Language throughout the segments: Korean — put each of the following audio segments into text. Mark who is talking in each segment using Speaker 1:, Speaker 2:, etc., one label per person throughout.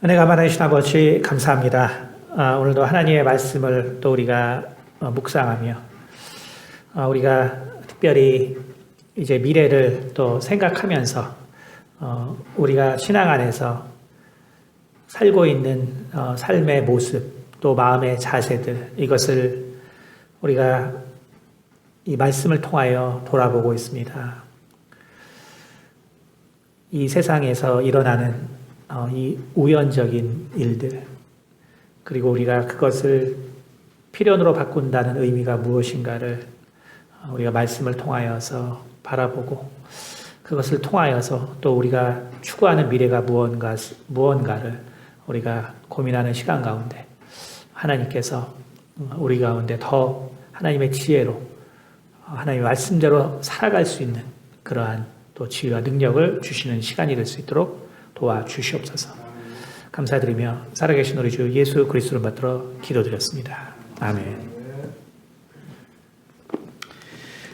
Speaker 1: 은혜가 많으신 아버지 감사합니다. 오늘도 하나님의 말씀을 또 우리가 묵상하며 우리가 특별히 이제 미래를 또 생각하면서 우리가 신앙 안에서 살고 있는 삶의 모습 또 마음의 자세들 이것을 우리가 이 말씀을 통하여 돌아보고 있습니다. 이 세상에서 일어나는 이 우연적인 일들 그리고 우리가 그것을 필연으로 바꾼다는 의미가 무엇인가를 우리가 말씀을 통하여서 바라보고 그것을 통하여서 또 우리가 추구하는 미래가 무언가를 우리가 고민하는 시간 가운데 하나님께서 우리 가운데 더 하나님의 지혜로 하나님의 말씀대로 살아갈 수 있는 그러한 또 지혜와 능력을 주시는 시간이 될 수 있도록 도와주시옵소서. 감사드리며 살아계신 우리 주 예수 그리스도를 받들어 기도드렸습니다. 아멘.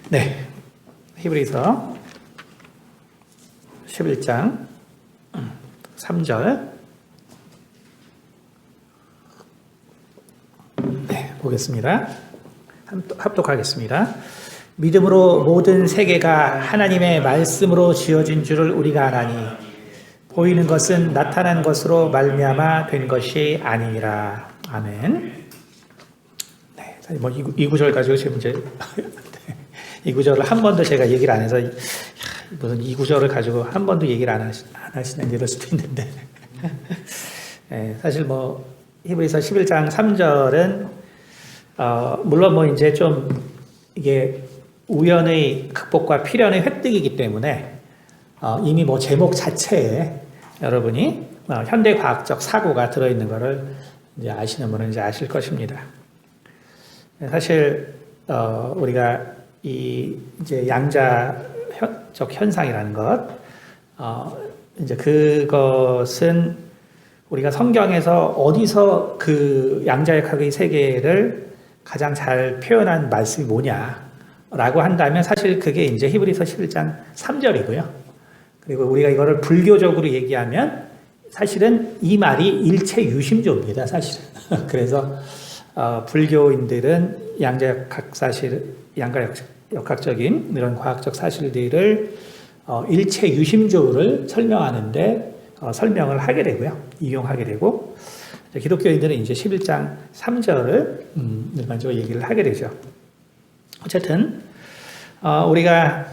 Speaker 1: 네, 히브리서 11장 3절 네, 보겠습니다. 합독하겠습니다. 믿음으로 모든 세계가 하나님의 말씀으로 지어진 줄을 우리가 아나니 보이는 것은 나타난 것으로 말미암아 된 것이 아니니라. 아멘. 네, 뭐 이 구절 가지고 제 문제 이 구절을 한 번도 제가 얘기를 안 해서 무슨 이 구절을 가지고 한 번도 얘기를 안 하시는 이럴 수도 있는데 네, 사실 뭐 히브리서 11장 3절은 물론 뭐 이제 좀 이게 우연의 극복과 필연의 획득이기 때문에 이미 뭐 제목 자체에 여러분이 현대 과학적 사고가 들어있는 것을 이제 아시는 분은 이제 아실 것입니다. 사실 우리가 이 이제 양자적 현상이라는 것, 이제 그것은 우리가 성경에서 어디서 그 양자역학의 세계를 가장 잘 표현한 말씀이 뭐냐라고 한다면 사실 그게 이제 히브리서 11장 3절이고요. 그리고 우리가 이거를 불교적으로 얘기하면 사실은 이 말이 일체 유심조입니다, 사실은. 그래서 불교인들은 양자역학적인 이런 과학적 사실들을 일체 유심조를 설명하는데 설명을 하게 되고요, 이용하게 되고 기독교인들은 이제 11장 3절을 일반적으로 얘기를 하게 되죠. 어쨌든 우리가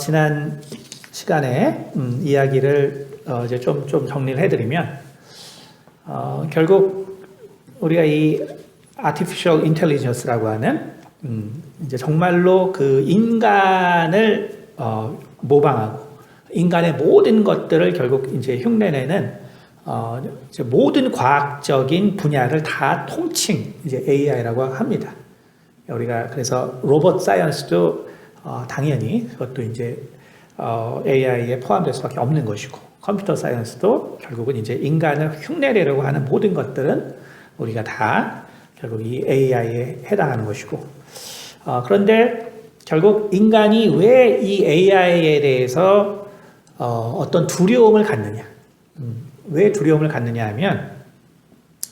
Speaker 1: 지난 시간에 이야기를 이제 좀 정리를 해드리면 결국 우리가 이 artificial intelligence라고 하는 이제 정말로 그 인간을 모방하고 인간의 모든 것들을 결국 이제 흉내내는 이제 모든 과학적인 분야를 다 통칭 이제 AI라고 합니다. 우리가 그래서 로봇 사이언스도 당연히 그것도 이제 AI에 포함될 수밖에 없는 것이고 컴퓨터 사이언스도 결국은 이제 인간을 흉내내려고 하는 모든 것들은 우리가 다 결국 이 AI에 해당하는 것이고 그런데 결국 인간이 왜 이 AI에 대해서 어떤 두려움을 갖느냐 왜 두려움을 갖느냐 하면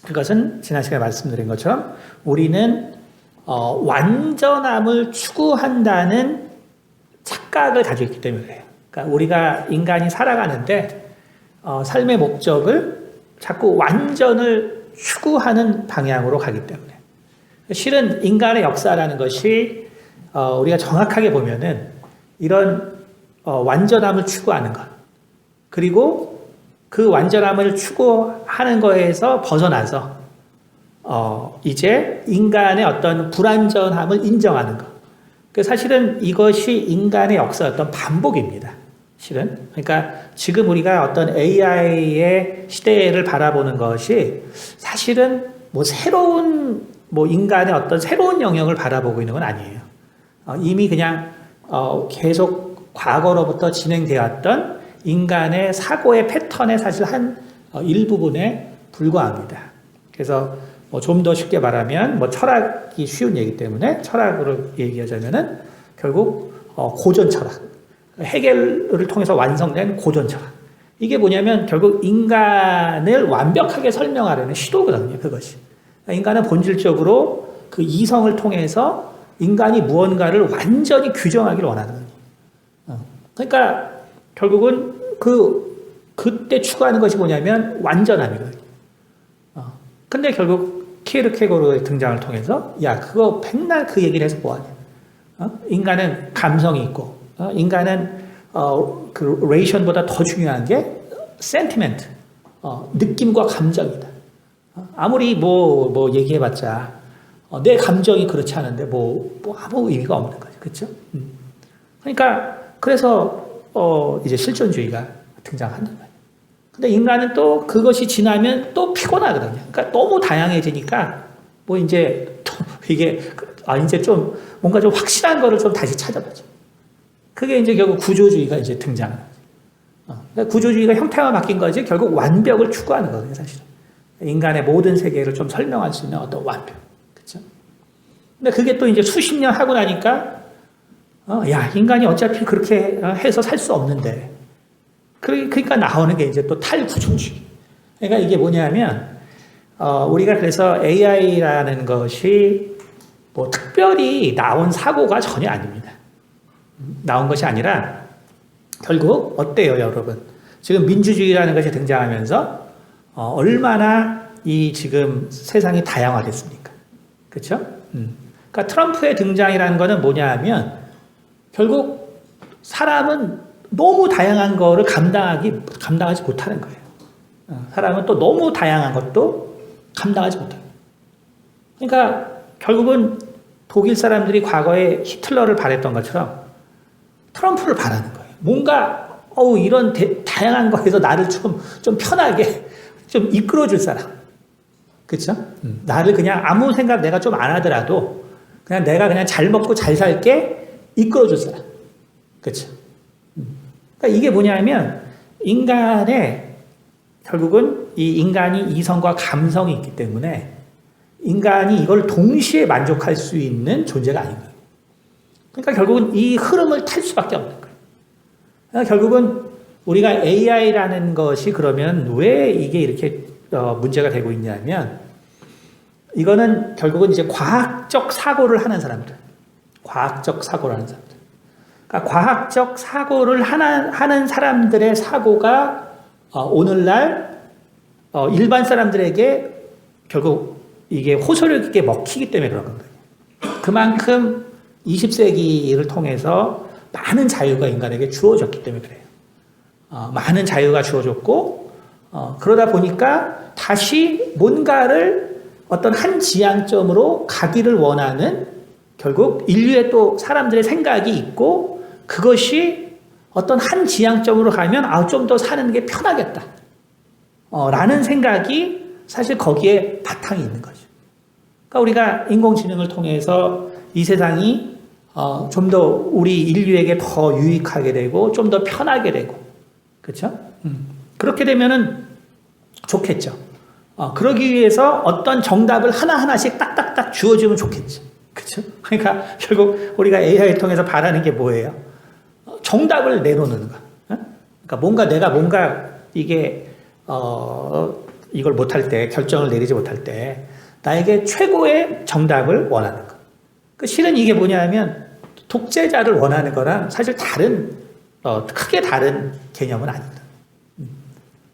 Speaker 1: 그것은 지난 시간에 말씀드린 것처럼 우리는 완전함을 추구한다는 착각을 가지고 있기 때문에 그래요. 그러니까 우리가 인간이 살아가는데 삶의 목적을 자꾸 완전을 추구하는 방향으로 가기 때문에 실은 인간의 역사라는 것이 우리가 정확하게 보면은 이런 완전함을 추구하는 것 그리고 그 완전함을 추구하는 거에서 벗어나서 이제 인간의 어떤 불완전함을 인정하는 것 사실은 이것이 인간의 역사였던 반복입니다. 실은. 그러니까 지금 우리가 어떤 AI의 시대를 바라보는 것이 사실은 뭐 새로운 뭐 인간의 어떤 새로운 영역을 바라보고 있는 건 아니에요. 이미 그냥 계속 과거로부터 진행되었던 인간의 사고의 패턴의 사실 한 일부분에 불과합니다. 그래서 뭐 좀 더 쉽게 말하면 뭐 철학이 쉬운 얘기 때문에 철학으로 얘기하자면은 결국 고전 철학, 해겔을 통해서 완성된 고전 철학 이게 뭐냐면 결국 인간을 완벽하게 설명하려는 시도거든요, 그것이. 인간은 본질적으로 그 이성을 통해서 인간이 무언가를 완전히 규정하기를 원하는 거예요. 그러니까 결국은 그때 추구하는 것이 뭐냐면 완전함이거든요. 근데 결국 키에르케고르의 등장을 통해서 야, 그거 백날 그 얘기를 해서 뭐하냐. 인간은 감성이 있고, 인간은 그 레이션보다 더 중요한 게 센티멘트, 느낌과 감정이다. 아무리 뭐 얘기해봤자 내 감정이 그렇지 않은데 뭐 아무 의미가 없는 거죠, 그렇죠? 그러니까 그래서 이제 실존주의가 등장한단 말이에요. 근데 인간은 또 그것이 지나면 또 피곤하거든요. 그러니까 너무 다양해지니까 뭐 이제 또 이게 이제 좀 뭔가 좀 확실한 거를 좀 다시 찾아보죠. 그게 이제 결국 구조주의가 이제 등장하는 거죠. 그러니까 구조주의가 형태가 바뀐 거지 결국 완벽을 추구하는 거거든요, 사실은. 인간의 모든 세계를 좀 설명할 수 있는 어떤 완벽. 그렇죠? 근데 그게 또 이제 수십 년 하고 나니까 야, 인간이 어차피 그렇게 해서 살 수 없는데. 그러니까 나오는 게 이제 또 탈구조주의. 그러니까 이게 뭐냐면, 우리가 그래서 AI라는 것이 뭐 특별히 나온 사고가 전혀 아닙니다. 나온 것이 아니라, 결국 어때요, 여러분? 지금 민주주의라는 것이 등장하면서, 얼마나 이 지금 세상이 다양화됐습니까? 그렇죠? 그러니까 트럼프의 등장이라는 거는 뭐냐 하면, 결국 사람은 너무 다양한 거를 감당하지 못하는 거예요. 사람은 또 너무 다양한 것도 감당하지 못해요. 그러니까 결국은 독일 사람들이 과거에 히틀러를 바랬던 것처럼 트럼프를 바라는 거예요. 뭔가 이런 다양한 거에서 나를 좀 편하게 좀 이끌어줄 사람. 그렇죠? 나를 그냥 아무 생각 내가 좀 안 하더라도 그냥 내가 그냥 잘 먹고 잘 살게 이끌어줄 사람. 그렇죠? 그러니까 이게 뭐냐면 인간의 결국은 이 인간이 이성과 감성이 있기 때문에 인간이 이걸 동시에 만족할 수 있는 존재가 아닌 거예요. 그러니까 결국은 이 흐름을 탈 수밖에 없는 거예요. 그러니까 결국은 우리가 AI라는 것이 그러면 왜 이게 이렇게 문제가 되고 있냐면 이거는 결국은 이제 과학적 사고를 하는 사람들. 그러니까 과학적 사고를 하는 사람들의 사고가 오늘날 일반 사람들에게 결국 이게 호소력 있게 먹히기 때문에 그런 거예요. 그만큼 20세기를 통해서 많은 자유가 인간에게 주어졌기 때문에 그래요. 많은 자유가 주어졌고 그러다 보니까 다시 뭔가를 어떤 한 지향점으로 가기를 원하는 결국 인류의 또 사람들의 생각이 있고 그것이 어떤 한 지향점으로 가면 좀 더 사는 게 편하겠다. 라는 생각이 사실 거기에 바탕이 있는 거죠. 그러니까 우리가 인공지능을 통해서 이 세상이 좀 더 우리 인류에게 더 유익하게 되고 좀 더 편하게 되고 그렇죠? 그렇게 되면은 좋겠죠. 그러기 위해서 어떤 정답을 하나하나씩 딱딱딱 주어주면 좋겠죠. 그렇죠? 그러니까 결국 우리가 AI를 통해서 바라는 게 뭐예요? 정답을 내놓는 거. 그러니까 내가 이게 이걸 못할 때 결정을 내리지 못할 때 나에게 최고의 정답을 원하는 거. 실은 이게 뭐냐면 독재자를 원하는 거랑 사실 크게 다른 개념은 아닙니다.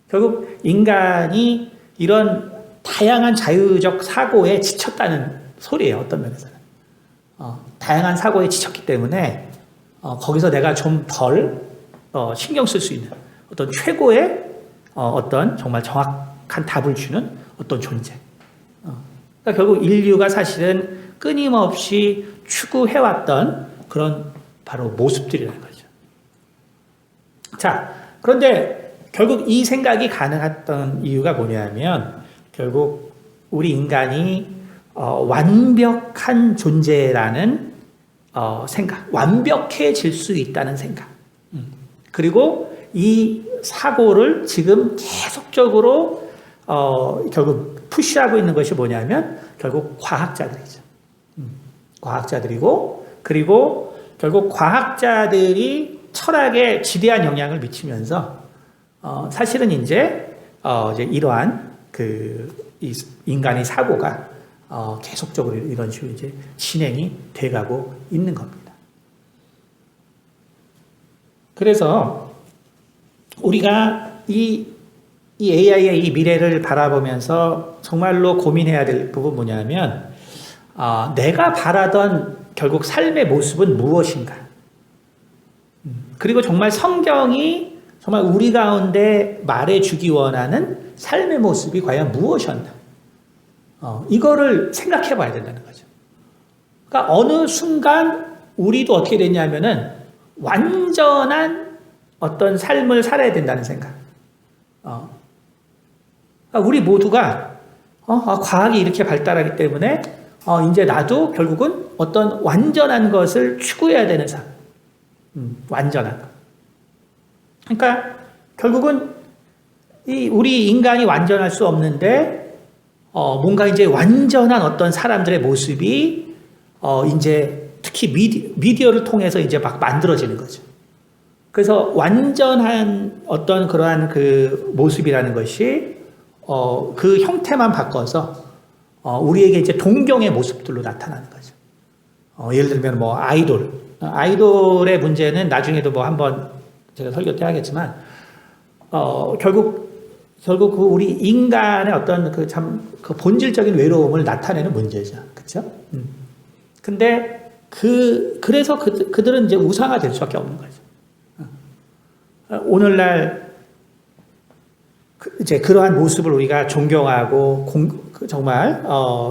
Speaker 1: 결국 인간이 이런 다양한 자유적 사고에 지쳤다는 소리예요. 어떤 면에서는. 다양한 사고에 지쳤기 때문에 거기서 내가 좀 덜 신경 쓸 수 있는 어떤 최고의 어떤 정말 정확한 답을 주는 어떤 존재. 그러니까 결국 인류가 사실은 끊임없이 추구해왔던 그런 바로 모습들이라는 거죠. 자, 그런데 결국 이 생각이 가능했던 이유가 뭐냐면 결국 우리 인간이 완벽한 존재라는 생각, 완벽해질 수 있다는 생각. 그리고 이 사고를 지금 계속적으로 결국 푸시하고 있는 것이 뭐냐면 결국 과학자들이죠. 과학자들이고 그리고 결국 과학자들이 철학에 지대한 영향을 미치면서 사실은 이제 이러한 이 인간의 사고가 계속적으로 이런 식으로 이제 진행이 돼가고 있는 겁니다. 그래서 우리가 이 AI의 이 미래를 바라보면서 정말로 고민해야 될 부분 뭐냐면, 내가 바라던 결국 삶의 모습은 무엇인가? 그리고 정말 성경이 정말 우리 가운데 말해주기 원하는 삶의 모습이 과연 무엇이었나? 이거를 생각해 봐야 된다는 거죠. 그러니까 어느 순간 우리도 어떻게 됐냐면은 완전한 어떤 삶을 살아야 된다는 생각. 그러니까 우리 모두가 과학이 이렇게 발달하기 때문에 이제 나도 결국은 어떤 완전한 것을 추구해야 되는 삶. 완전한 것. 그러니까 결국은 우리 인간이 완전할 수 없는데 뭔가 이제 완전한 어떤 사람들의 모습이 이제 특히 미디어를 통해서 이제 막 만들어지는 거죠. 그래서 완전한 어떤 그러한 그 모습이라는 것이 그 형태만 바꿔서 우리에게 이제 동경의 모습들로 나타나는 거죠. 예를 들면 뭐 아이돌의 문제는 나중에도 뭐 한번 제가 설교 때 하겠지만 결국 그 우리 인간의 어떤 그 본질적인 외로움을 나타내는 문제죠. 그렇죠? 근데 그래서 그들은 이제 우상화 될 수밖에 없는 거죠. 오늘날 이제 그러한 모습을 우리가 존경하고 정말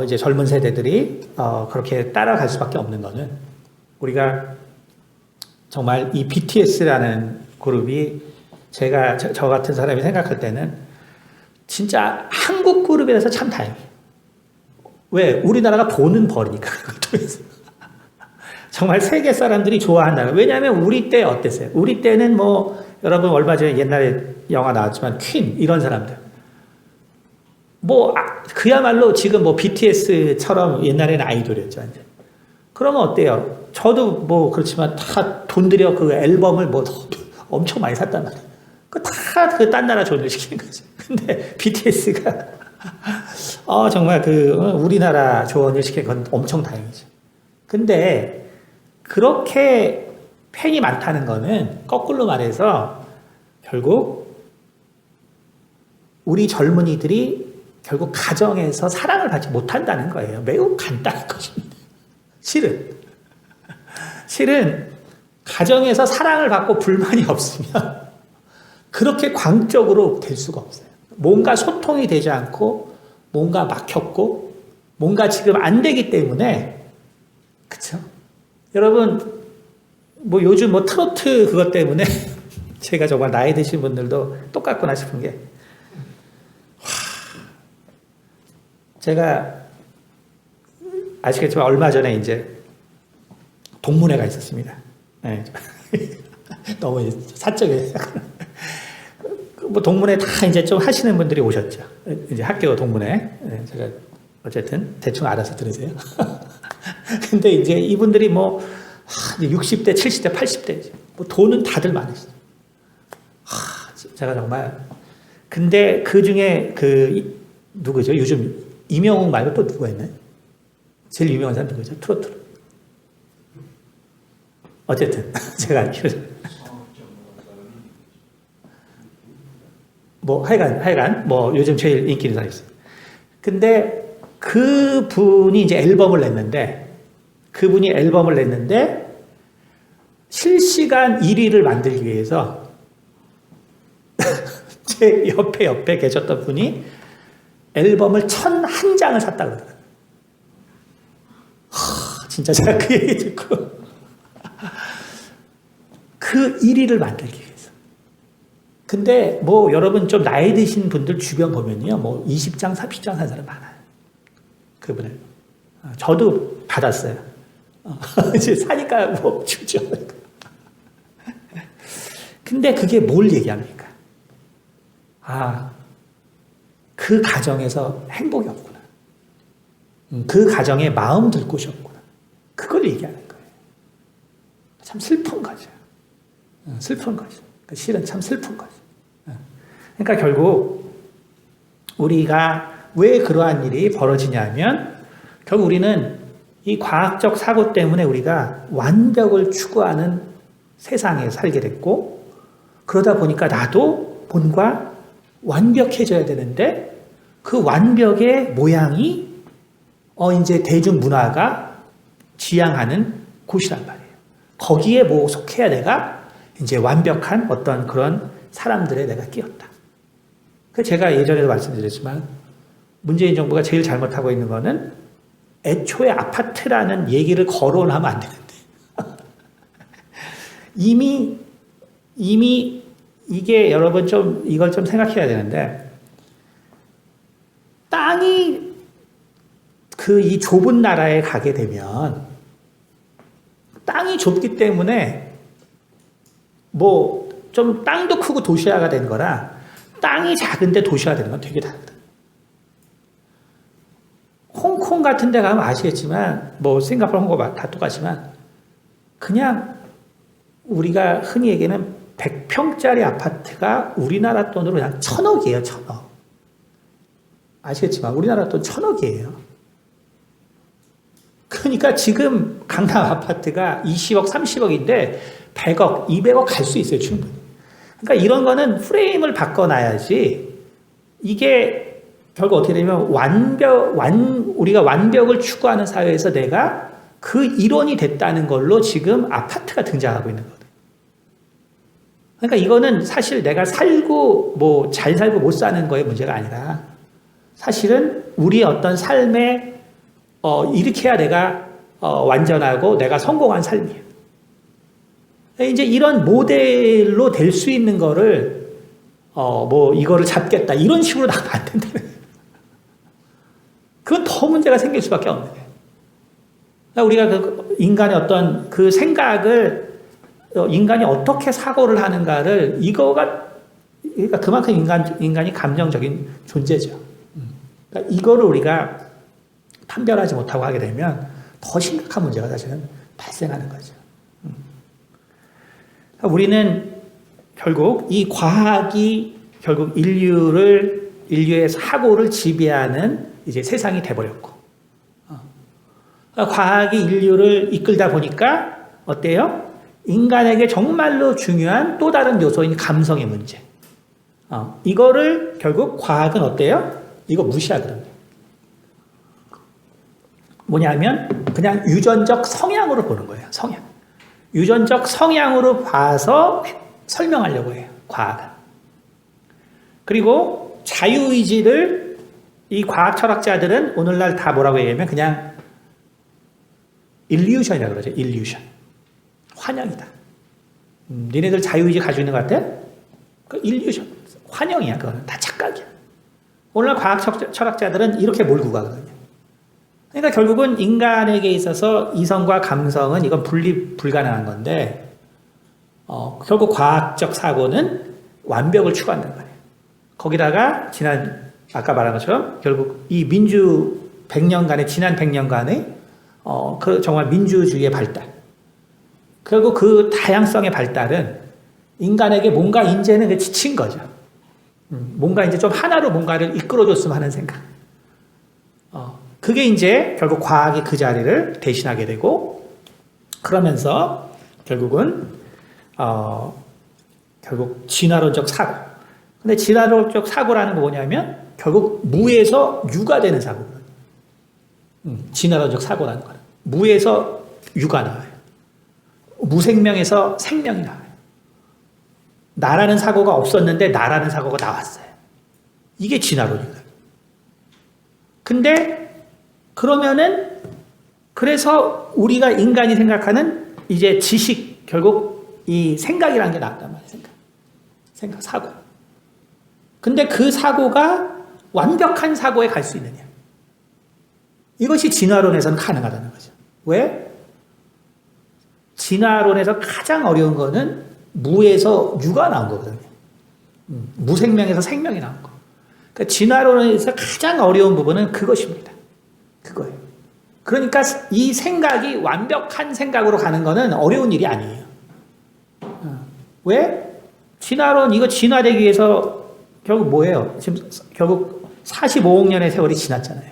Speaker 1: 이제 젊은 세대들이 그렇게 따라갈 수밖에 없는 거는 우리가 정말 이 BTS라는 그룹이 저 같은 사람이 생각할 때는 진짜 한국 그룹이라서 참 다행이에요. 왜? 우리나라가 돈은 버리니까 그걸 통해서. 정말 세계 사람들이 좋아한다는. 왜냐하면 우리 때 어땠어요? 우리 때는 뭐 여러분 얼마 전에 옛날에 영화 나왔지만 퀸 이런 사람들. 뭐 그야말로 지금 뭐 BTS처럼 옛날에는 아이돌이었죠. 완전. 그러면 어때요? 저도 뭐 그렇지만 다 돈 들여 그 앨범을 뭐 엄청 많이 샀단 말이에요. 다 딴 나라 조언을 시키는 거죠. 근데 BTS가 정말 우리나라 조언을 시킨 건 엄청 다행이죠. 근데 그렇게 팬이 많다는 거는 거꾸로 말해서 결국 우리 젊은이들이 결국 가정에서 사랑을 받지 못한다는 거예요. 매우 간단한 것입니다. 실은 가정에서 사랑을 받고 불만이 없으면 그렇게 광적으로 될 수가 없어요. 뭔가 소통이 되지 않고 뭔가 막혔고 뭔가 지금 안 되기 때문에 그렇죠? 여러분 뭐 요즘 뭐 트로트 그것 때문에 제가 정말 나이 드신 분들도 똑같구나 싶은 게 제가 아시겠지만 얼마 전에 이제 동문회가 있었습니다. 네. 너무 사적이에요. 뭐 동문회 다 이제 좀 하시는 분들이 오셨죠. 이제 학교 동문회. 네, 제가 어쨌든 대충 알아서 들으세요. 근데 이제 이분들이 뭐 60대, 70대, 80대 뭐 돈은 다들 많으시죠. 제가 정말 근데 그 중에 누구죠? 요즘 이명웅 말고 또 누가 있나요? 제일 유명한 사람 누구죠? 트로트로. 어쨌든 제가 알기로는 뭐 하여간 뭐 요즘 제일 인기 있는 사람이 있어요. 근데 그분이 이제 앨범을 냈는데 실시간 1위를 만들기 위해서 제 옆에 계셨던 분이 앨범을 1,001장을 샀다고 그러더라고요. 진짜 제가 그 얘기 듣고 그 1위를 만들기 위해서. 근데 뭐 여러분 좀 나이 드신 분들 주변 보면요. 뭐 20장, 30장 산 사람 많아요. 그분을. 저도 받았어요. 이제 사니까 뭐 주죠. 근데 그게 뭘 얘기합니까? 그 가정에서 행복이 없구나. 그 가정에 마음 들 곳이 없구나. 그걸 얘기하는 거예요. 참 슬픈 거죠. 슬픈 거죠. 실은 참 슬픈 거죠. 그러니까 결국 우리가 왜 그러한 일이 벌어지냐면 결국 우리는 이 과학적 사고 때문에 우리가 완벽을 추구하는 세상에 살게 됐고 그러다 보니까 나도 뭔가 완벽해져야 되는데 그 완벽의 모양이 이제 대중문화가 지향하는 곳이란 말이에요. 거기에 뭐 속해야 내가 이제 완벽한 어떤 그런 사람들에 내가 끼었다. 그 제가 예전에도 말씀드렸지만 문재인 정부가 제일 잘못하고 있는 거는 애초에 아파트라는 얘기를 거론하면 안 되는데 이미 이게 여러분 좀 이걸 좀 생각해야 되는데 땅이 이 좁은 나라에 가게 되면 땅이 좁기 때문에 뭐 좀 땅도 크고 도시화가 된 거라 땅이 작은데 도시화 되는 건 되게 다르다. 홍콩 같은 데 가면 아시겠지만 뭐 싱가포르, 홍콩 다 똑같지만 그냥 우리가 흔히 얘기하는 100평짜리 아파트가 우리나라 돈으로 그냥 1,000억이에요. 1,000억. 아시겠지만 우리나라 돈 1,000억이에요. 그러니까 지금 강남 아파트가 20억, 30억인데 100억, 200억 갈 수 있어요. 충분히. 그러니까 이런 거는 프레임을 바꿔놔야지 이게 결국 어떻게 되면 우리가 완벽을 추구하는 사회에서 내가 그 일원이 됐다는 걸로 지금 아파트가 등장하고 있는 거거든요. 그러니까 이거는 사실 내가 살고 뭐 잘 살고 못 사는 거의 문제가 아니라 사실은 우리의 어떤 삶에 이렇게 해야 내가 완전하고 내가 성공한 삶이에요. 이제 이런 모델로 될 수 있는 거를 뭐 이거를 잡겠다 이런 식으로 나가면 안 된다는 거예요. 그건 더 문제가 생길 수밖에 없는 거예요. 그러니까 우리가 그 인간의 어떤 그 생각을 인간이 어떻게 사고를 하는가를 그러니까 그만큼 인간이 감정적인 존재죠. 그러니까 이거를 우리가 판별하지 못하고 하게 되면 더 심각한 문제가 사실은 발생하는 거죠. 우리는 결국 이 과학이 결국 인류의 사고를 지배하는 이제 세상이 돼버렸고, 과학이 인류를 이끌다 보니까 어때요? 인간에게 정말로 중요한 또 다른 요소인 감성의 문제. 이거를 결국 과학은 어때요? 이거 무시하거든요. 뭐냐면 그냥 유전적 성향으로 보는 거예요. 성향. 유전적 성향으로 봐서 설명하려고 해요. 과학은. 그리고 자유의지를 이 과학 철학자들은 오늘날 다 뭐라고 얘기하면 그냥 일루션이라고 그러죠. 일루션. 환영이다. 니네들 자유의지 가지고 있는 것 같아? 그 일루션. 환영이야. 그거는 다 착각이야. 오늘날 과학 철학자들은 이렇게 몰고 가거든요. 그러니까 결국은 인간에게 있어서 이성과 감성은 이건 분리 불가능한 건데 결국 과학적 사고는 완벽을 추구한다는 거예요. 거기다가 아까 말한 것처럼 결국 이 지난 100년간의 정말 민주주의의 발달, 결국 그 다양성의 발달은 인간에게 뭔가 이제는 지친 거죠. 뭔가 이제 좀 하나로 뭔가를 이끌어줬으면 하는 생각. 그게 이제 결국 과학이 그 자리를 대신하게 되고, 그러면서 결국은 결국 진화론적 사고. 근데 진화론적 사고라는 거 뭐냐면 결국 무에서 유가 되는 사고거든요. 진화론적 사고라는 거는 무에서 유가 나와요. 무생명에서 생명이 나와요. 나라는 사고가 없었는데 나라는 사고가 나왔어요. 이게 진화론이거든요. 근데 그래서 우리가 인간이 생각하는 이제 지식, 결국 이 생각이라는 게 나왔단 말이에요. 생각, 사고. 근데 그 사고가 완벽한 사고에 갈 수 있느냐. 이것이 진화론에서는 가능하다는 거죠. 왜? 진화론에서 가장 어려운 거는 무에서 유가 나온 거거든요. 무생명에서 생명이 나온 거. 그러니까 진화론에서 가장 어려운 부분은 그것입니다. 그거예요. 그러니까 이 생각이 완벽한 생각으로 가는 거는 어려운 일이 아니에요. 왜? 이거 진화되기 위해서 결국 뭐예요? 지금 결국 45억 년의 세월이 지났잖아요.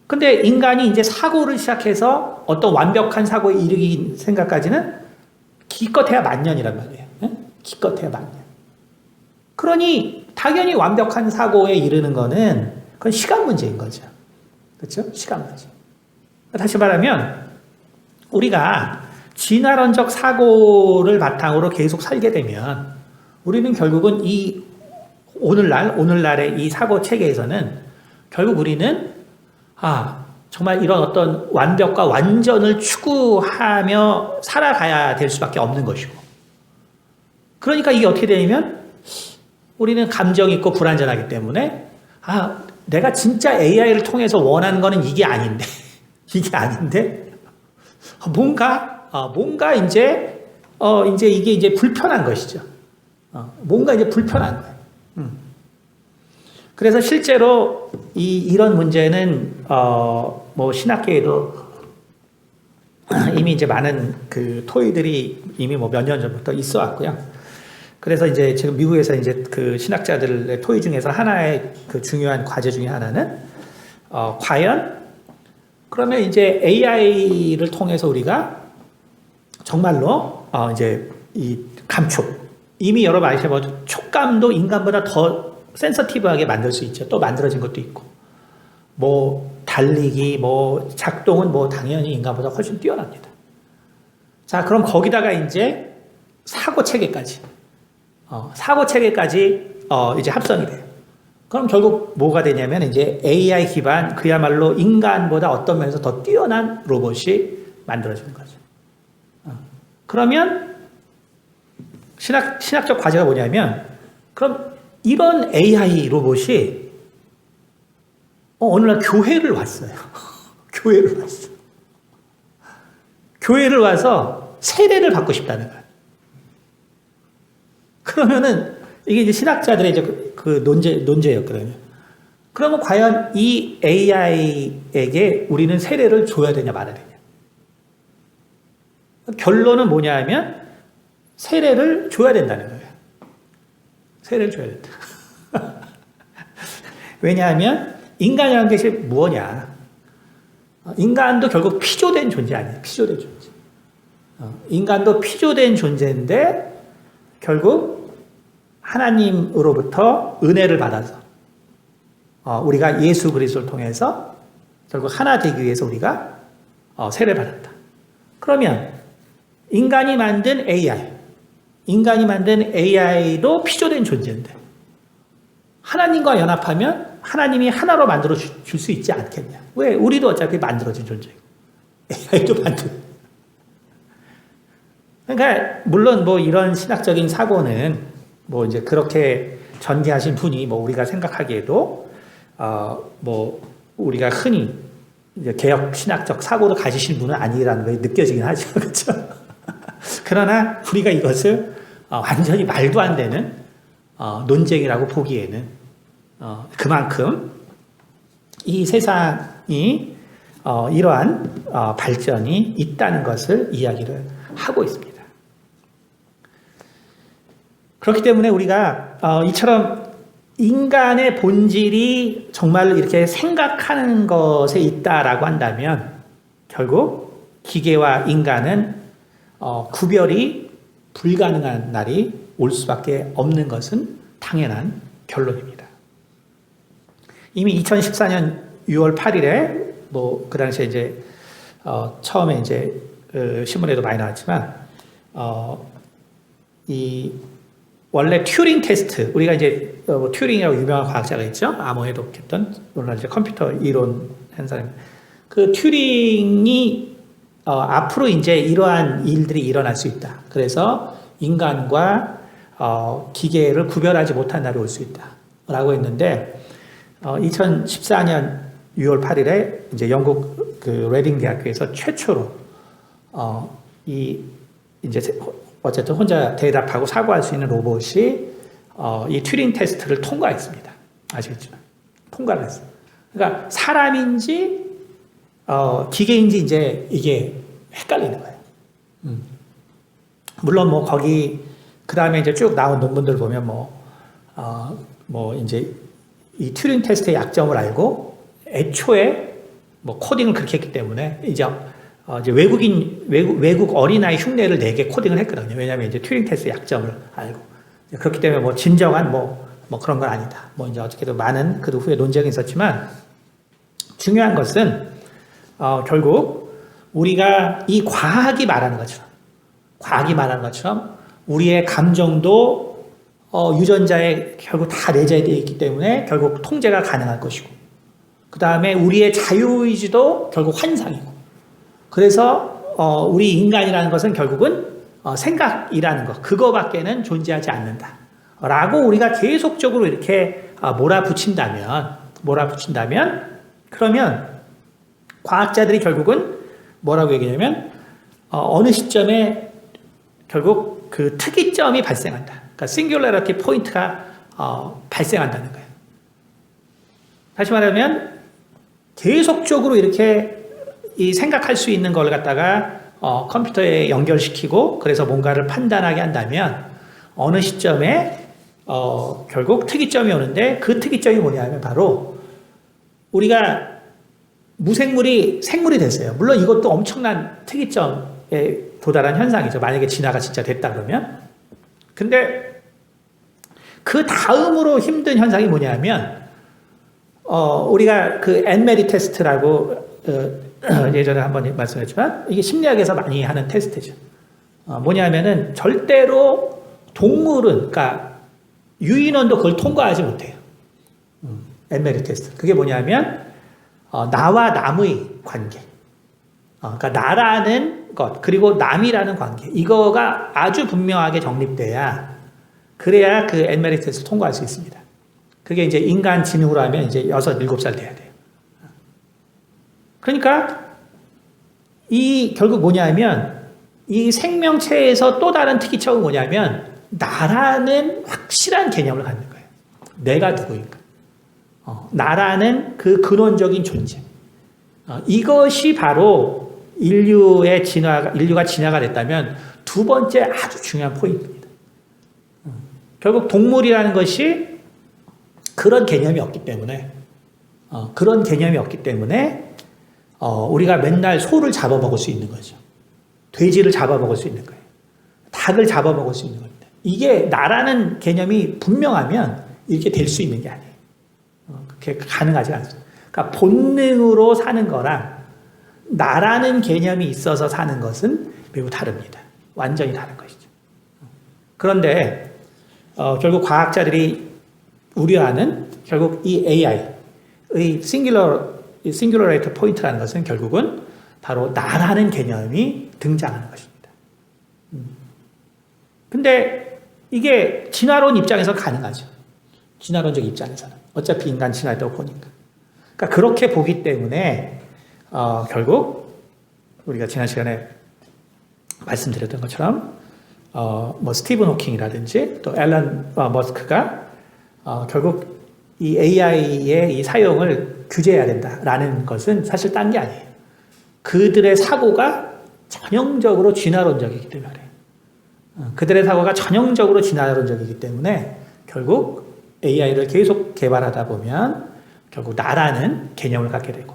Speaker 1: 근데 인간이 이제 사고를 시작해서 어떤 완벽한 사고에 이르기 생각까지는 기껏해야 10,000년이란 말이에요. 기껏해야 10,000년. 그러니 당연히 완벽한 사고에 이르는 거는 그건 시간 문제인 거죠. 그렇죠? 시간 문제. 다시 말하면 우리가 진화론적 사고를 바탕으로 계속 살게 되면 우리는 결국은 이 오늘날의 이 사고 체계에서는 결국 우리는 정말 이런 어떤 완벽과 완전을 추구하며 살아가야 될 수밖에 없는 것이고. 그러니까 이게 어떻게 되냐면 우리는 감정이 있고 불안전하기 때문에 내가 진짜 AI를 통해서 원하는 거는 이게 아닌데 이게 아닌데 뭔가 이제 이게 이제 불편한 것이죠. 뭔가 이제 불편한 거예요. 그래서 실제로 이런 문제는 뭐 신학계에도 이미 이제 많은 그 토의들이 이미 뭐 몇 년 전부터 있어 왔고요. 그래서 이제 지금 미국에서 이제 그 신학자들의 토의 중에서 하나의 그 중요한 과제 중에 하나는 과연 그러면 이제 AI를 통해서 우리가 정말로 이제 이 감촉 이미 여러분 아시죠? 촉감도 인간보다 더 센서티브하게 만들 수 있죠. 또 만들어진 것도 있고 뭐 달리기 뭐 작동은 뭐 당연히 인간보다 훨씬 뛰어납니다. 자, 그럼 거기다가 이제 사고 체계까지 이제 합성이 돼요. 그럼 결국 뭐가 되냐면 이제 AI 기반 그야말로 인간보다 어떤 면에서 더 뛰어난 로봇이 만들어지는 거죠. 그러면 신학적 과제가 뭐냐면 그럼 이런 AI 로봇이 어느 날 교회를 왔어요. 교회를 와서 세례를 받고 싶다는 거예요. 그러면은 이게 이제 신학자들의 이제 그 논제였거든요. 그러면 과연 이 AI에게 우리는 세례를 줘야 되냐 말아야 되냐. 결론은 뭐냐 하면 세례를 줘야 된다는 거예요. 세례를 줘야 된다. 왜냐하면 인간이라는 것이 뭐냐. 인간도 결국 피조된 존재 아니에요. 피조된 존재. 인간도 피조된 존재인데 결국 하나님으로부터 은혜를 받아서 우리가 예수 그리스도를 통해서 결국 하나 되기 위해서 우리가 세례를 받았다. 그러면 인간이 만든 AI도 피조된 존재인데 하나님과 연합하면 하나님이 하나로 만들어 줄 수 있지 않겠냐. 왜? 우리도 어차피 만들어진 존재고 AI도 만들. 그러니까 물론 뭐 이런 신학적인 사고는 뭐 이제 그렇게 전개하신 분이 뭐 우리가 생각하기에도 뭐 우리가 흔히 이제 개혁 신학적 사고를 가지신 분은 아니라는 게 느껴지긴 하죠. 그렇죠? 그러나 우리가 이것을 완전히 말도 안 되는 논쟁이라고 보기에는 그만큼 이 세상이 이러한 발전이 있다는 것을 이야기를 하고 있습니다. 그렇기 때문에 우리가 이처럼 인간의 본질이 정말 이렇게 생각하는 것에 있다라고 한다면 결국 기계와 인간은 구별이 불가능한 날이 올 수밖에 없는 것은 당연한 결론입니다. 이미 2014년 6월 8일에 뭐 그 당시에 이제 처음에 이제 신문에도 많이 나왔지만 이 원래 튜링 테스트 우리가 이제 튜링이라고 유명한 과학자가 있죠. 암호에 독했던 물론 이제 컴퓨터 이론 한 사람. 그 튜링이 앞으로 이제 이러한 일들이 일어날 수 있다. 그래서 인간과 기계를 구별하지 못한 날이 올 수 있다라고 했는데 2014년 6월 8일에 이제 영국 그 레딩 대학교에서 최초로 이 이제 어쨌든 혼자 대답하고 사고할 수 있는 로봇이 이 튜링 테스트를 통과했습니다. 아시겠지만 통과를 했어요. 그러니까 사람인지 기계인지 이제 이게 헷갈리는 거예요. 물론 뭐 거기 그 다음에 이제 쭉 나온 논문들 보면 뭐 뭐 이제 이 튜링 테스트의 약점을 알고 애초에 뭐 코딩을 그렇게 했기 때문에 이제 외국 어린아이 흉내를 내게 코딩을 했거든요. 왜냐하면 이제 튜링 테스트 약점을 알고 그렇기 때문에 뭐 진정한 뭐 그런 건 아니다. 뭐 이제 어떻게든 많은 그 후에 논쟁이 있었지만 중요한 것은 결국 우리가 이 과학이 말하는 것처럼 우리의 감정도 유전자에 결국 다 내재되어 있기 때문에 결국 통제가 가능할 것이고 그 다음에 우리의 자유의지도 결국 환상이고 그래서 우리 인간이라는 것은 결국은 생각이라는 것 그거밖에는 존재하지 않는다 라고 우리가 계속적으로 이렇게 몰아붙인다면 그러면 과학자들이 결국은 뭐라고 얘기하냐면 어느 시점에 결국 그 특이점이 발생한다. 그러니까 싱귤러리티 포인트가 발생한다는 거예요. 다시 말하면 계속적으로 이렇게 이 생각할 수 있는 걸 갖다가 컴퓨터에 연결시키고 그래서 뭔가를 판단하게 한다면 어느 시점에 결국 특이점이 오는데 그 특이점이 뭐냐면 바로 우리가 무생물이 생물이 됐어요. 물론 이것도 엄청난 특이점에 도달한 현상이죠. 만약에 진화가 진짜 됐다 그러면. 근데 그 다음으로 힘든 현상이 뭐냐면 우리가 그 앤메리 테스트라고 예전에 한번 말씀했지만 이게 심리학에서 많이 하는 테스트죠. 뭐냐면은 절대로 동물은 그러니까 유인원도 그걸 통과하지 못해요. 앤메리 테스트. 그게 뭐냐면 나와 남의 관계. 그러니까 나라는 것 그리고 남이라는 관계 이거가 아주 분명하게 정립돼야 그래야 그 앤메리 테스트 통과할 수 있습니다. 그게 이제 인간 지능으로 하면 이제 6, 7살 돼야 돼요. 그러니까 이 결국 뭐냐면 이 생명체에서 또 다른 특이점은 뭐냐면 나라는 확실한 개념을 갖는 거예요. 내가 누구인가. 나라는 그 근원적인 존재. 이것이 바로 인류가 진화가 됐다면 두 번째 아주 중요한 포인트입니다. 결국 동물이라는 것이 그런 개념이 없기 때문에 우리가 맨날 소를 잡아먹을 수 있는 거죠. 돼지를 잡아먹을 수 있는 거예요. 닭을 잡아먹을 수 있는 겁니다. 이게 나라는 개념이 분명하면 이렇게 될 수 있는 게 아니에요. 그게 가능하지 않습니다. 그러니까 본능으로 사는 거랑 나라는 개념이 있어서 사는 것은 매우 다릅니다. 완전히 다른 것이죠. 그런데 결국 과학자들이 우려하는 결국 이 AI의 싱귤러레이터 포인트라는 것은 결국은 바로 나라는 개념이 등장하는 것입니다. 근데 이게 진화론 입장에서 가능하죠. 진화론적 입장에서는. 어차피 인간 진화했다고 보니까. 그러니까 그렇게 보기 때문에 결국 우리가 지난 시간에 말씀드렸던 것처럼 뭐 스티븐 호킹이라든지 또 앨런 머스크가 결국 이 AI의 이 사용을 규제해야 된다라는 것은 사실 딴 게 아니에요. 그들의 사고가 전형적으로 진화론적이기 때문에 그들의 사고가 전형적으로 진화론적이기 때문에 결국 AI를 계속 개발하다 보면 결국 나라는 개념을 갖게 되고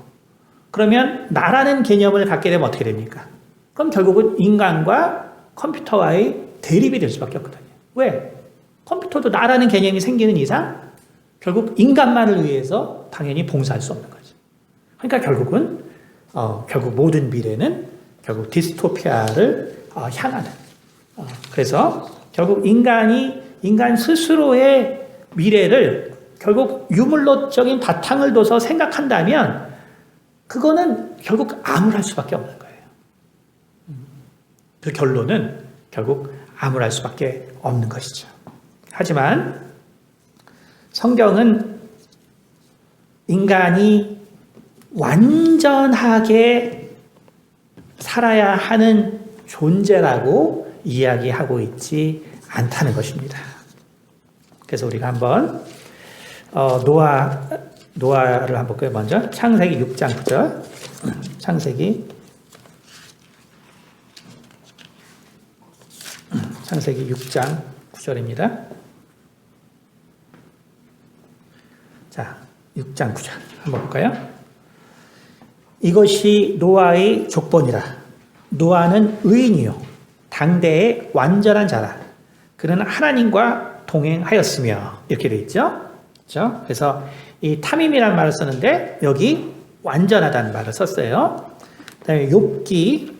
Speaker 1: 그러면 나라는 개념을 갖게 되면 어떻게 됩니까? 그럼 결국은 인간과 컴퓨터와의 대립이 될 수밖에 없거든요. 왜? 컴퓨터도 나라는 개념이 생기는 이상 결국 인간만을 위해서 당연히 봉사할 수 없는 거죠. 그러니까 결국은 결국 모든 미래는 결국 디스토피아를 향하는 그래서 결국 인간 스스로의 미래를 결국 유물론적인 바탕을 둬서 생각한다면 그거는 결국 암울할 수밖에 없는 거예요. 그 결론은 결국 암울할 수밖에 없는 것이죠. 하지만 성경은 인간이 완전하게 살아야 하는 존재라고 이야기하고 있지 않다는 것입니다. 그래서 우리가 한번 노아를 한번 볼까요? 먼저 창세기 6장 9절 창세기 6장 9절입니다. 자, 6장 9절 한번 볼까요? 이것이 노아의 족본이라. 노아는 의인이요 당대의 완전한 자라. 그는 하나님과 동행하였으며. 이렇게 되어 있죠. 그렇죠? 그래서 이 탐임이라는 말을 썼는데 여기 완전하다는 말을 썼어요. 그다음에 욥기,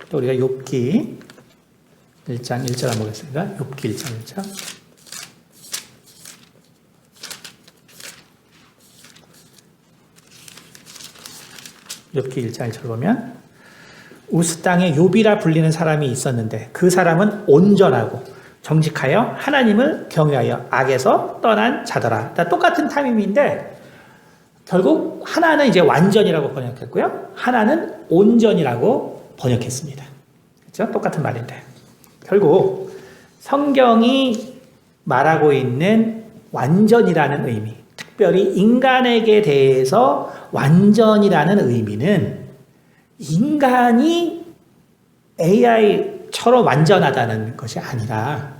Speaker 1: 또 우리가 욥기 1장 1절 한번 보겠습니다. 욥기 1장 1절. 욥기 1장 1절 보면 우스 땅에 욥이라 불리는 사람이 있었는데 그 사람은 온전하고 정직하여 하나님을 경외하여 악에서 떠난 자더라. 다 똑같은 탐임인데 결국 하나는 이제 완전이라고 번역했고요. 하나는 온전이라고 번역했습니다. 그렇죠? 똑같은 말인데 결국 성경이 말하고 있는 완전이라는 의미, 특별히 인간에게 대해서 완전이라는 의미는 인간이 AI처럼 완전하다는 것이 아니라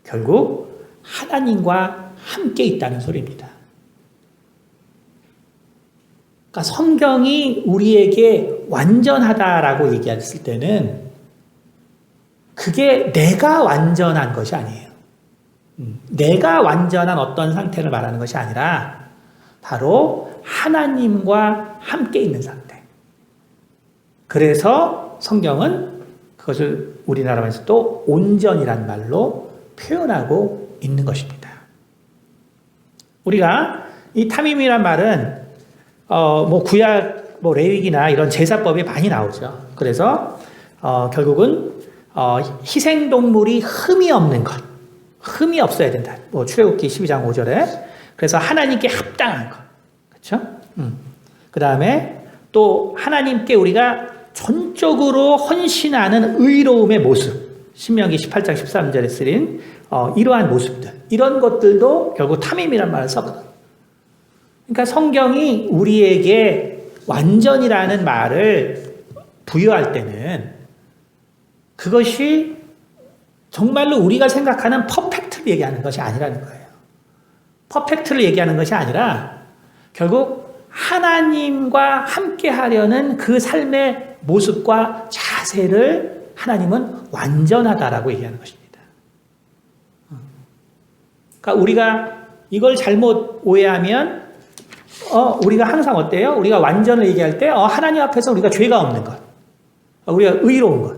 Speaker 1: 결국 하나님과 함께 있다는 소리입니다. 그러니까 성경이 우리에게 완전하다라고 얘기했을 때는 그게 내가 완전한 것이 아니에요. 내가 완전한 어떤 상태를 말하는 것이 아니라 바로 하나님과 함께 있는 상태. 그래서 성경은 그것을 우리나라에서 또 온전이란 말로 표현하고 있는 것입니다. 우리가 이 탐임이란 말은 구약 레위기나 이런 제사법에 많이 나오죠. 그래서 결국은 희생 동물이 흠이 없는 것, 흠이 없어야 된다. 출애굽기 12장 5절에 그래서 하나님께 합당한 것, 그렇죠? 그 다음에 또 하나님께 우리가 전적으로 헌신하는 의로움의 모습, 신명기 18장 13절에 쓰인 이러한 모습들, 이런 것들도 결국 탐임이란 말을 썼거든요. 그러니까 성경이 우리에게 완전이라는 말을 부여할 때는 그것이 정말로 우리가 생각하는 퍼펙트를 얘기하는 것이 아니라는 거예요. 퍼펙트를 얘기하는 것이 아니라 결국 하나님과 함께 하려는 그 삶의 모습과 자세를 하나님은 완전하다라고 얘기하는 것입니다. 그러니까 우리가 이걸 잘못 오해하면 우리가 항상 어때요? 우리가 완전을 얘기할 때 하나님 앞에서 우리가 죄가 없는 것, 우리가 의로운 것,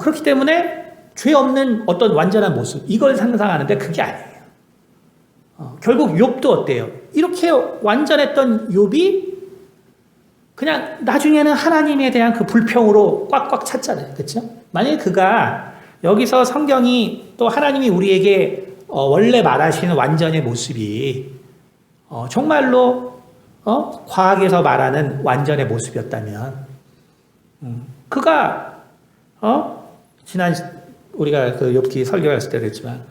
Speaker 1: 그렇기 때문에 죄 없는 어떤 완전한 모습, 이걸 상상하는데 그게 아니에요. 결국 욥도 어때요? 이렇게 완전했던 욥이 그냥 나중에는 하나님에 대한 그 불평으로 꽉꽉 찼잖아요. 그렇죠? 만약에 그가 여기서 성경이 또 하나님이 우리에게 원래 말하시는 완전의 모습이 정말로 과학에서 말하는 완전의 모습이었다면 그가 지난 우리가 그 욥기 설교했을 때 그랬지만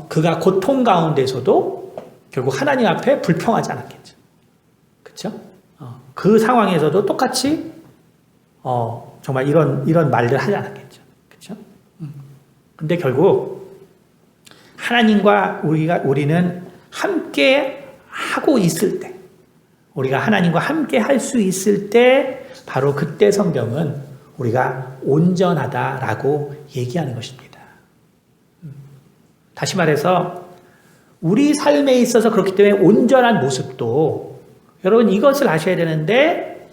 Speaker 1: 그가 고통 가운데서도 결국 하나님 앞에 불평하지 않았겠죠. 그렇죠? 그 상황에서도 똑같이 정말 이런 말들 하지 않았겠죠. 그렇죠? 근데 결국 하나님과 우리는 함께 하고 있을 때, 우리가 하나님과 함께 할 수 있을 때 바로 그때 성경은 우리가 온전하다라고 얘기하는 것입니다. 다시 말해서 우리 삶에 있어서 그렇기 때문에 온전한 모습도 여러분 이것을 아셔야 되는데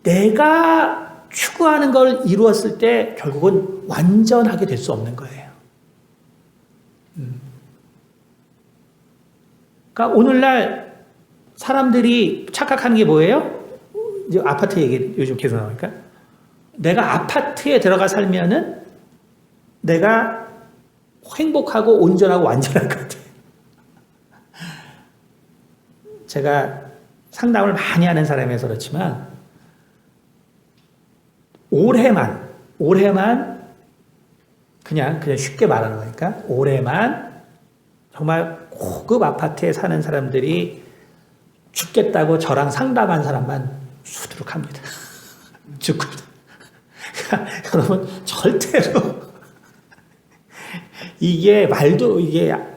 Speaker 1: 내가 추구하는 걸 이루었을 때 결국은 완전하게 될 수 없는 거예요. 그러니까 오늘날 사람들이 착각하는 게 뭐예요? 이제 아파트 얘기 요즘 계속 나오니까 내가 아파트에 들어가 살면은 내가 행복하고 온전하고 완전한 것 같아요. 제가 상담을 많이 하는 사람이라서 그렇지만 올해만 그냥 쉽게 말하는 거니까 올해만 정말 고급 아파트에 사는 사람들이 죽겠다고 저랑 상담한 사람만 수두룩합니다. 죽고 여러분 절대로 이게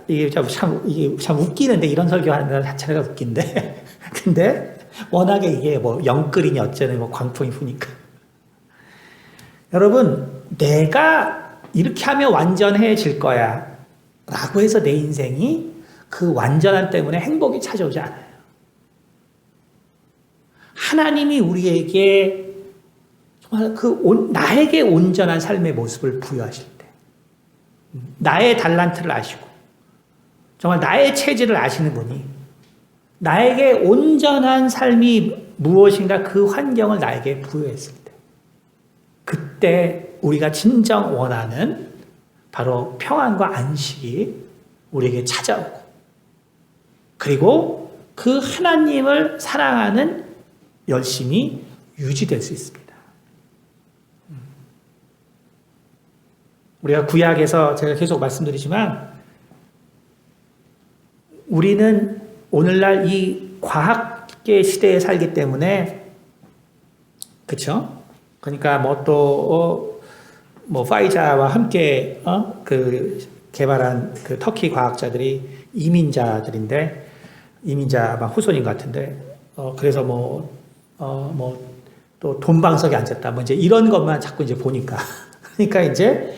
Speaker 1: 이게 참 웃기는데, 이런 설교하는 것 자체가 웃긴데. 근데 워낙에 이게 뭐 영끌이니 어쩌니 뭐 광풍이 부니까. 여러분, 내가 이렇게 하면 완전해질 거야 라고 해서 내 인생이 그 완전함 때문에 행복이 찾아오지 않아요. 하나님이 우리에게 정말 나에게 온전한 삶의 모습을 부여하실 때, 나의 달란트를 아시고 정말 나의 체질을 아시는 분이 나에게 온전한 삶이 무엇인가 그 환경을 나에게 부여했을 때, 그때 우리가 진정 원하는 바로 평안과 안식이 우리에게 찾아오고, 그리고 그 하나님을 사랑하는 열심이 유지될 수 있습니다. 우리가 구약에서 제가 계속 말씀드리지만, 우리는 오늘날 이 과학계 시대에 살기 때문에, 그쵸? 그러니까 뭐 파이자와 함께 개발한 그 터키 과학자들이 이민자들인데, 이민자 막 후손인 것 같은데, 그래서 또 돈방석에 앉았다, 뭐 이제 이런 것만 자꾸 이제 보니까. 그러니까 이제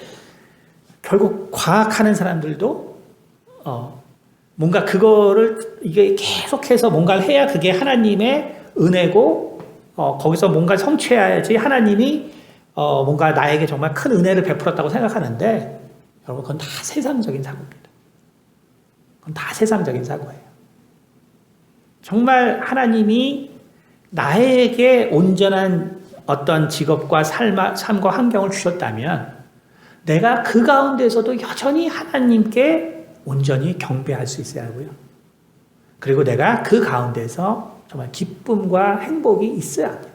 Speaker 1: 결국 과학하는 사람들도 뭔가 그거를 이게 계속해서 뭔가를 해야 그게 하나님의 은혜고, 거기서 뭔가 성취해야지 하나님이 뭔가 나에게 정말 큰 은혜를 베풀었다고 생각하는데, 여러분, 그건 다 세상적인 사고입니다. 그건 다 세상적인 사고예요. 정말 하나님이 나에게 온전한 어떤 직업과 삶과 환경을 주셨다면, 내가 그 가운데서도 여전히 하나님께 온전히 경배할 수 있어야 하고요. 그리고 내가 그 가운데서 정말 기쁨과 행복이 있어야 합니다.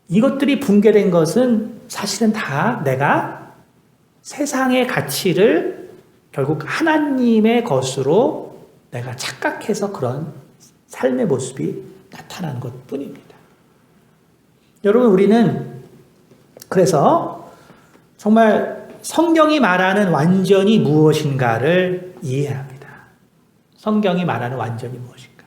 Speaker 1: 이것들이 붕괴된 것은 사실은 다 내가 세상의 가치를 결국 하나님의 것으로 내가 착각해서 그런 삶의 모습이 나타나는 것 뿐입니다. 여러분, 우리는 그래서 정말 성경이 말하는 완전이 무엇인가를 이해해야 합니다. 성경이 말하는 완전이 무엇인가.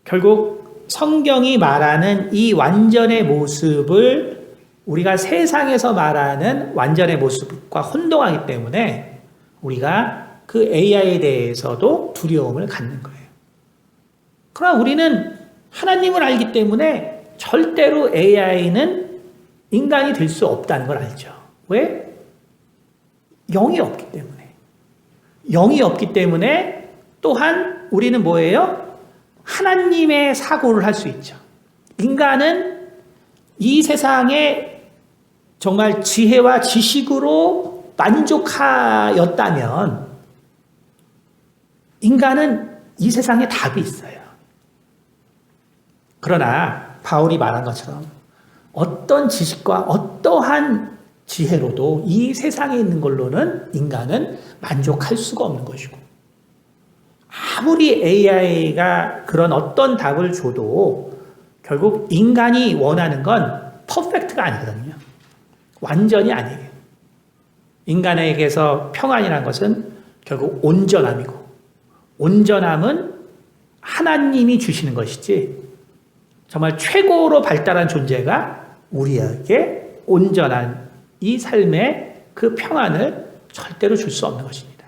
Speaker 1: 결국 성경이 말하는 이 완전의 모습을 우리가 세상에서 말하는 완전의 모습과 혼동하기 때문에 우리가 그 AI에 대해서도 두려움을 갖는 거예요. 그러나 우리는 하나님을 알기 때문에 절대로 AI는 인간이 될 수 없다는 걸 알죠. 왜? 영이 없기 때문에. 영이 없기 때문에 또한 우리는 뭐예요? 하나님의 사고를 할 수 있죠. 인간은 이 세상에 정말 지혜와 지식으로 만족하였다면 인간은 이 세상에 답이 있어요. 그러나 바울이 말한 것처럼 어떤 지식과 어떠한 지혜로도 이 세상에 있는 걸로는 인간은 만족할 수가 없는 것이고, 아무리 AI가 그런 어떤 답을 줘도 결국 인간이 원하는 건 퍼펙트가 아니거든요. 완전이 아니에요. 인간에게서 평안이라는 것은 결국 온전함이고, 온전함은 하나님이 주시는 것이지 정말 최고로 발달한 존재가 우리에게 온전한 이 삶의 그 평안을 절대로 줄 수 없는 것입니다.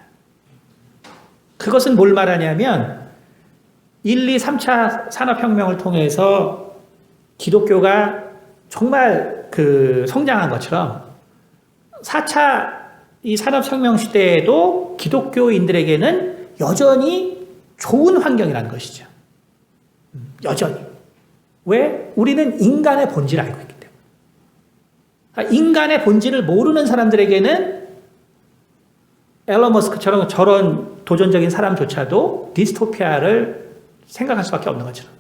Speaker 1: 그것은 뭘 말하냐면 1, 2, 3차 산업혁명을 통해서 기독교가 정말 성장한 것처럼 4차 이 산업혁명 시대에도 기독교인들에게는 여전히 좋은 환경이라는 것이죠. 여전히. 왜? 우리는 인간의 본질을 알고 있기 때문에. 인간의 본질을 모르는 사람들에게는 앨런 머스크처럼 저런 도전적인 사람조차도 디스토피아를 생각할 수밖에 없는 것처럼.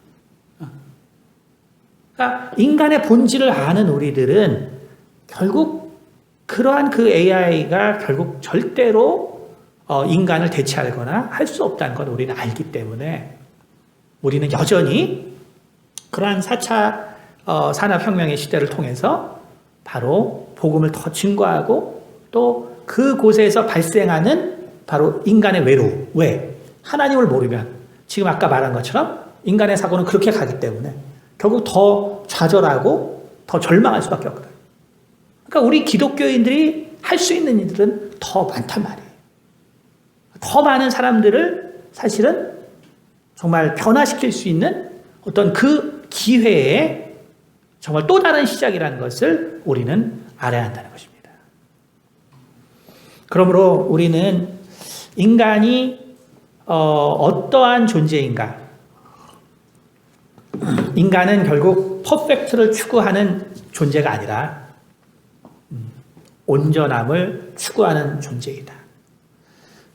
Speaker 1: 그러니까 인간의 본질을 아는 우리들은 결국 그러한 그 AI가 결국 절대로 인간을 대체하거나 할 수 없다는 걸 우리는 알기 때문에 우리는 여전히 그러한 4차 산업혁명의 시대를 통해서 바로 복음을 더 증거하고 또 그곳에서 발생하는 바로 인간의 외로움. 왜? 하나님을 모르면 지금 아까 말한 것처럼 인간의 사고는 그렇게 가기 때문에 결국 더 좌절하고 더 절망할 수밖에 없거든요. 그러니까 우리 기독교인들이 할 수 있는 일들은 더 많단 말이에요. 더 많은 사람들을 사실은 정말 변화시킬 수 있는 어떤 그 기회에 정말 또 다른 시작이라는 것을 우리는 알아야 한다는 것입니다. 그러므로 우리는 인간이 어떠한 존재인가? 인간은 결국 퍼펙트를 추구하는 존재가 아니라 온전함을 추구하는 존재이다.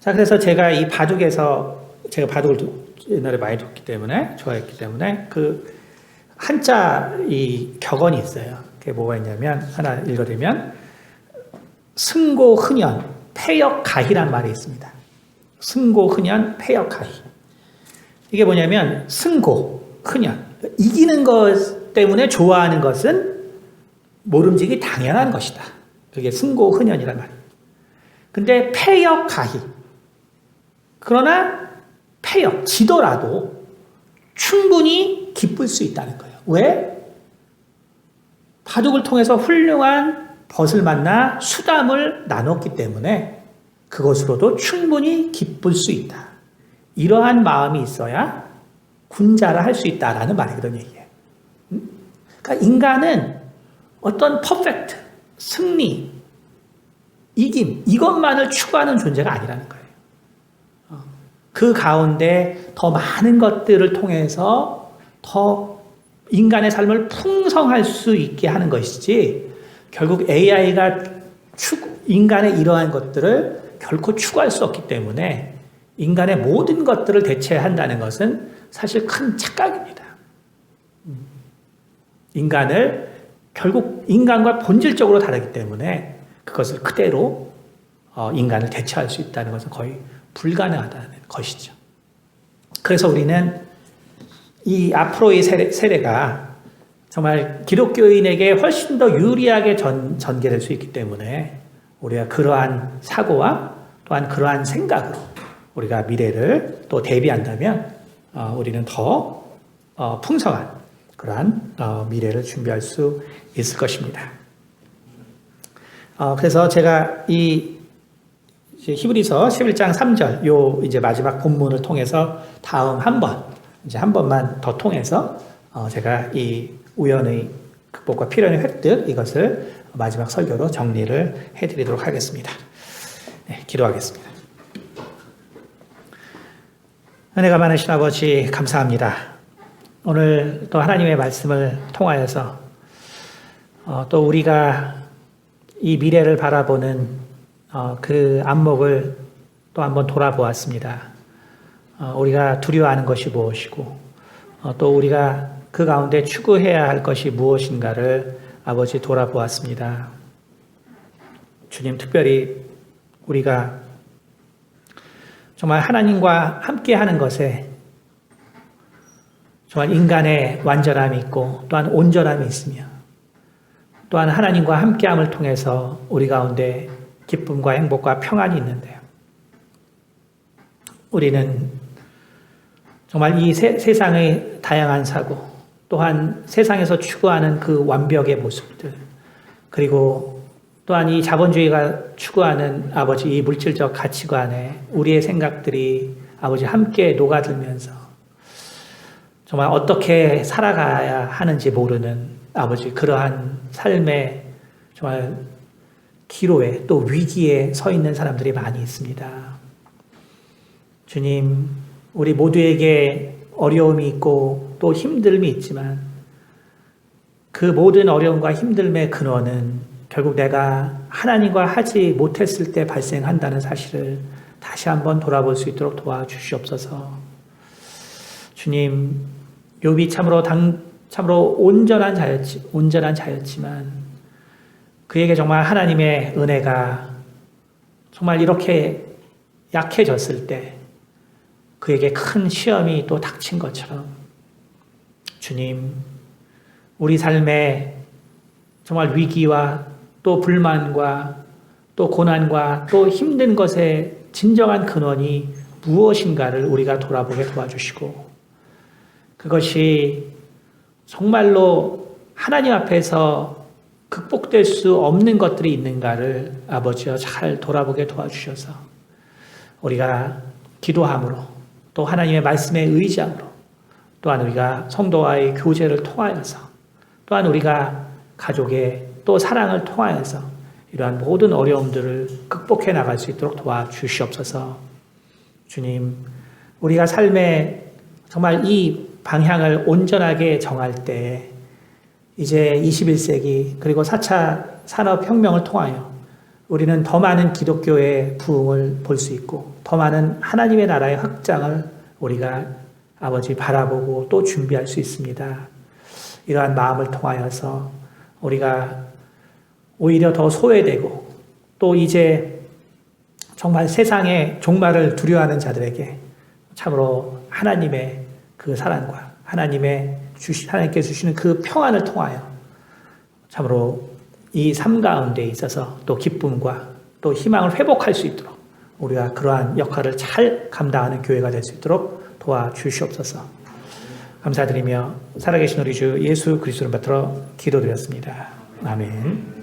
Speaker 1: 자, 그래서 제가 이 바둑에서 제가 바둑을 옛날에 많이 뒀기 때문에 좋아했기 때문에 그 한자 이 격언이 있어요. 그게 뭐가 있냐면 하나 읽어드리면 승고흔연 패역가희란 말이 있습니다. 승고흔연 패역가희. 이게 뭐냐면 승고 흔연 이기는 것 때문에 좋아하는 것은 모름지기 당연한 것이다. 그게 승고흔연이란 말이에요. 근데 패역가희. 그러나 패역, 지더라도 충분히 기쁠 수 있다는 거예요. 왜? 바둑을 통해서 훌륭한 벗을 만나 수담을 나눴기 때문에 그것으로도 충분히 기쁠 수 있다. 이러한 마음이 있어야 군자를 할 수 있다라는 말이거든요. 이게. 그러니까 인간은 어떤 퍼펙트, 승리, 이김 이것만을 추구하는 존재가 아니라는 거예요. 그 가운데 더 많은 것들을 통해서 더 인간의 삶을 풍성할 수 있게 하는 것이지 결국 AI가 인간의 이러한 것들을 결코 추구할 수 없기 때문에 인간의 모든 것들을 대체한다는 것은 사실 큰 착각입니다. 인간을 결국 인간과 본질적으로 다르기 때문에 그것을 그대로 인간을 대체할 수 있다는 것은 거의 불가능하다는 것이죠. 그래서 우리는 이 앞으로의 세례가 정말 기독교인에게 훨씬 더 유리하게 전개될 수 있기 때문에 우리가 그러한 사고와 또한 그러한 생각으로 우리가 미래를 또 대비한다면 우리는 더 풍성한 그러한 미래를 준비할 수 있을 것입니다. 그래서 제가 이 히브리서 11장 3절 요 이제 마지막 본문을 통해서 다음 한 번만 더 통해서 제가 이 우연의 극복과 필연의 획득 이것을 마지막 설교로 정리를 해드리도록 하겠습니다. 네, 기도하겠습니다. 은혜가 많으신 아버지 감사합니다. 오늘 또 하나님의 말씀을 통하여서 또 우리가 이 미래를 바라보는 그 안목을 또 한번 돌아보았습니다. 우리가 두려워하는 것이 무엇이고 또 우리가 그 가운데 추구해야 할 것이 무엇인가를 아버지 돌아보았습니다. 주님, 특별히 우리가 정말 하나님과 함께하는 것에 정말 인간의 완전함이 있고 또한 온전함이 있으며 또한 하나님과 함께함을 통해서 우리 가운데 기쁨과 행복과 평안이 있는데요. 우리는 정말 이 세상의 다양한 사고 또한 세상에서 추구하는 그 완벽의 모습들 그리고 또한 이 자본주의가 추구하는 아버지 이 물질적 가치관에 우리의 생각들이 아버지 함께 녹아들면서 정말 어떻게 살아가야 하는지 모르는 아버지 그러한 삶의 정말 기로에 또 위기에 서 있는 사람들이 많이 있습니다. 주님, 우리 모두에게 어려움이 있고 또 힘듦이 있지만 그 모든 어려움과 힘듦의 근원은 결국 내가 하나님과 하지 못했을 때 발생한다는 사실을 다시 한번 돌아볼 수 있도록 도와주시옵소서. 주님, 욥이 참으로 온전한 자였지만 그에게 정말 하나님의 은혜가 정말 이렇게 약해졌을 때 그에게 큰 시험이 또 닥친 것처럼 주님, 우리 삶에 정말 위기와 또 불만과 또 고난과 또 힘든 것의 진정한 근원이 무엇인가를 우리가 돌아보게 도와주시고 그것이 정말로 하나님 앞에서 극복될 수 없는 것들이 있는가를 아버지여 잘 돌아보게 도와주셔서 우리가 기도함으로 또 하나님의 말씀에 의지함으로 또한 우리가 성도와의 교제를 통하여서 또한 우리가 가족의 또 사랑을 통하여서 이러한 모든 어려움들을 극복해 나갈 수 있도록 도와주시옵소서. 주님, 우리가 삶에 정말 이 방향을 온전하게 정할 때 이제 21세기 그리고 4차 산업혁명을 통하여 우리는 더 많은 기독교의 부흥을 볼 수 있고 더 많은 하나님의 나라의 확장을 우리가 아버지 바라보고 또 준비할 수 있습니다. 이러한 마음을 통하여서 우리가 오히려 더 소외되고 또 이제 정말 세상의 종말을 두려워하는 자들에게 참으로 하나님의 그 사랑과 하나님께 주시는 그 평안을 통하여 참으로 이 삶 가운데 있어서 또 기쁨과 또 희망을 회복할 수 있도록 우리가 그러한 역할을 잘 감당하는 교회가 될 수 있도록 도와주시옵소서. 감사드리며 살아계신 우리 주 예수 그리스도를 받들어 기도드렸습니다. 아멘.